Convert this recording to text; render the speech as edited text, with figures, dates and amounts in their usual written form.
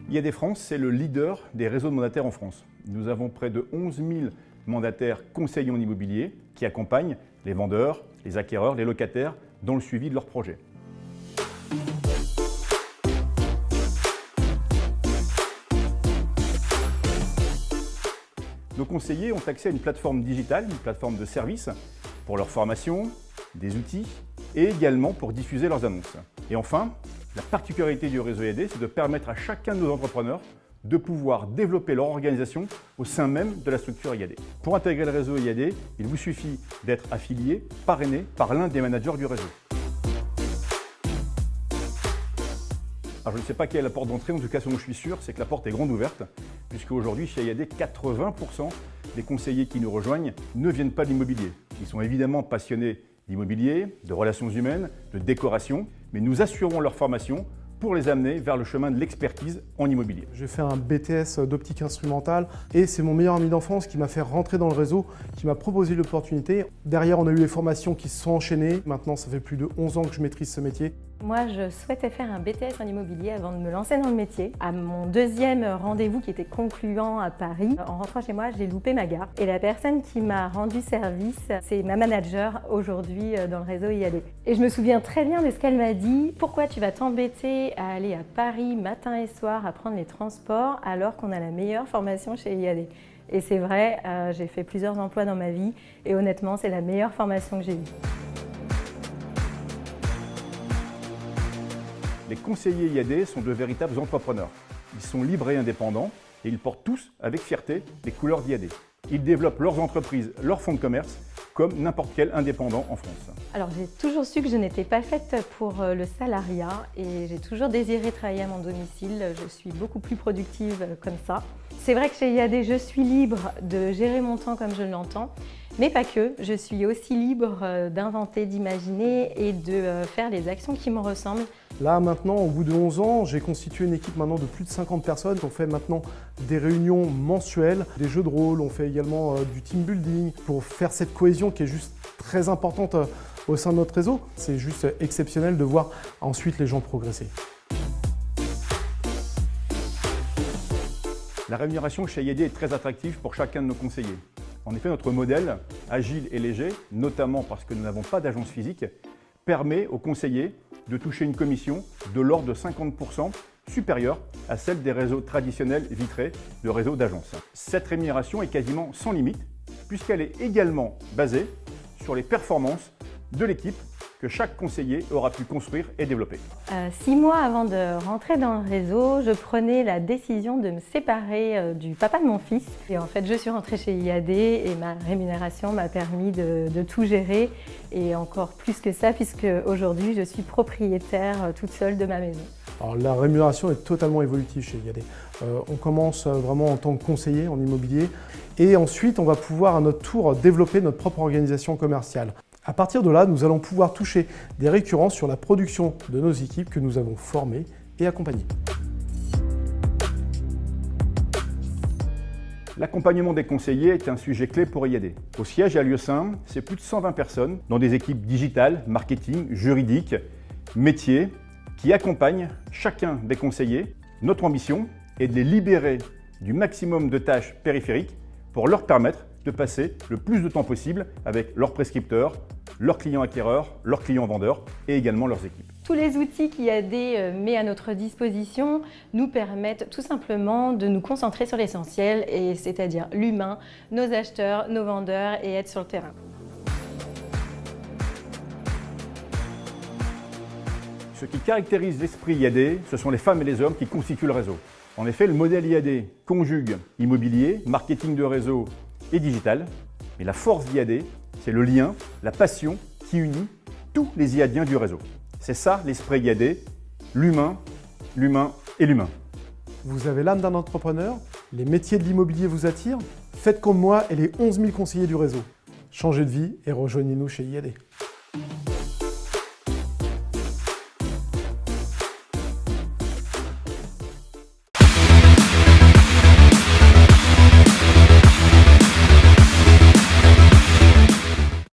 IAD France, c'est le leader des réseaux de mandataires en France. Nous avons près de 11 000 mandataires conseillers en immobilier qui accompagnent les vendeurs, les acquéreurs, les locataires dans le suivi de leurs projets. Nos conseillers ont accès à une plateforme digitale, une plateforme de services pour leur formation, des outils et également pour diffuser leurs annonces. Et enfin, la particularité du réseau IAD, c'est de permettre à chacun de nos entrepreneurs de pouvoir développer leur organisation au sein même de la structure IAD. Pour intégrer le réseau IAD, il vous suffit d'être affilié, parrainé par l'un des managers du réseau. Alors je ne sais pas quelle est la porte d'entrée, en tout cas ce dont je suis sûr, c'est que la porte est grande ouverte, puisque aujourd'hui chez IAD, 80% des conseillers qui nous rejoignent ne viennent pas de l'immobilier. Ils sont évidemment passionnés d'immobilier, de relations humaines, de décoration, mais nous assurons leur formation pour les amener vers le chemin de l'expertise en immobilier. J'ai fait un BTS d'optique instrumentale et c'est mon meilleur ami d'enfance qui m'a fait rentrer dans le réseau, qui m'a proposé l'opportunité. Derrière, on a eu les formations qui se sont enchaînées. Maintenant, ça fait plus de 11 ans que je maîtrise ce métier. Moi, je souhaitais faire un BTS en immobilier avant de me lancer dans le métier. À mon deuxième rendez-vous qui était concluant à Paris, en rentrant chez moi, j'ai loupé ma gare. Et la personne qui m'a rendu service, c'est ma manager aujourd'hui dans le réseau IAD. Et je me souviens très bien de ce qu'elle m'a dit. Pourquoi tu vas t'embêter à aller à Paris matin et soir à prendre les transports alors qu'on a la meilleure formation chez IAD? Et c'est vrai, j'ai fait plusieurs emplois dans ma vie et honnêtement, c'est la meilleure formation que j'ai eue. Les conseillers IAD sont de véritables entrepreneurs. Ils sont libres et indépendants et ils portent tous avec fierté les couleurs d'IAD. Ils développent leurs entreprises, leurs fonds de commerce comme n'importe quel indépendant en France. Alors j'ai toujours su que je n'étais pas faite pour le salariat et j'ai toujours désiré travailler à mon domicile. Je suis beaucoup plus productive comme ça. C'est vrai que chez IAD, je suis libre de gérer mon temps comme je l'entends, mais pas que. Je suis aussi libre d'inventer, d'imaginer et de faire les actions qui me ressemblent. Là maintenant, au bout de 11 ans, j'ai constitué une équipe maintenant de plus de 50 personnes. On fait maintenant des réunions mensuelles, des jeux de rôle, on fait également du team building pour faire cette cohésion qui est juste très importante au sein de notre réseau. C'est juste exceptionnel de voir ensuite les gens progresser. La rémunération chez IAD est très attractive pour chacun de nos conseillers. En effet, notre modèle, agile et léger, notamment parce que nous n'avons pas d'agence physique, permet aux conseillers de toucher une commission de l'ordre de 50% supérieure à celle des réseaux traditionnels vitrés de réseaux d'agences. Cette rémunération est quasiment sans limite, puisqu'elle est également basée sur les performances de l'équipe que chaque conseiller aura pu construire et développer. 6 mois avant de rentrer dans le réseau, je prenais la décision de me séparer du papa de mon fils. Et en fait, je suis rentrée chez IAD et ma rémunération m'a permis de tout gérer. Et encore plus que ça, puisque aujourd'hui, je suis propriétaire toute seule de ma maison. Alors, la rémunération est totalement évolutive chez IAD. On commence vraiment en tant que conseiller en immobilier et ensuite, on va pouvoir à notre tour développer notre propre organisation commerciale. À partir de là, nous allons pouvoir toucher des récurrences sur la production de nos équipes que nous avons formées et accompagnées. L'accompagnement des conseillers est un sujet clé pour IAD. Au siège et à Lieu-Saint, c'est plus de 120 personnes dans des équipes digitales, marketing, juridiques, métiers, qui accompagnent chacun des conseillers. Notre ambition est de les libérer du maximum de tâches périphériques pour leur permettre de passer le plus de temps possible avec leurs prescripteurs, leurs clients acquéreurs, leurs clients vendeurs et également leurs équipes. Tous les outils qu'IAD met à notre disposition nous permettent tout simplement de nous concentrer sur l'essentiel, c'est-à-dire l'humain, nos acheteurs, nos vendeurs et être sur le terrain. Ce qui caractérise l'esprit IAD, ce sont les femmes et les hommes qui constituent le réseau. En effet, le modèle IAD conjugue immobilier, marketing de réseau et digital. Mais la force d'IAD, c'est le lien, la passion qui unit tous les IADiens du réseau. C'est ça l'esprit IAD, l'humain, l'humain et l'humain. Vous avez l'âme d'un entrepreneur, les métiers de l'immobilier vous attirent, faites comme moi et les 11 000 conseillers du réseau. Changez de vie et rejoignez-nous chez IAD.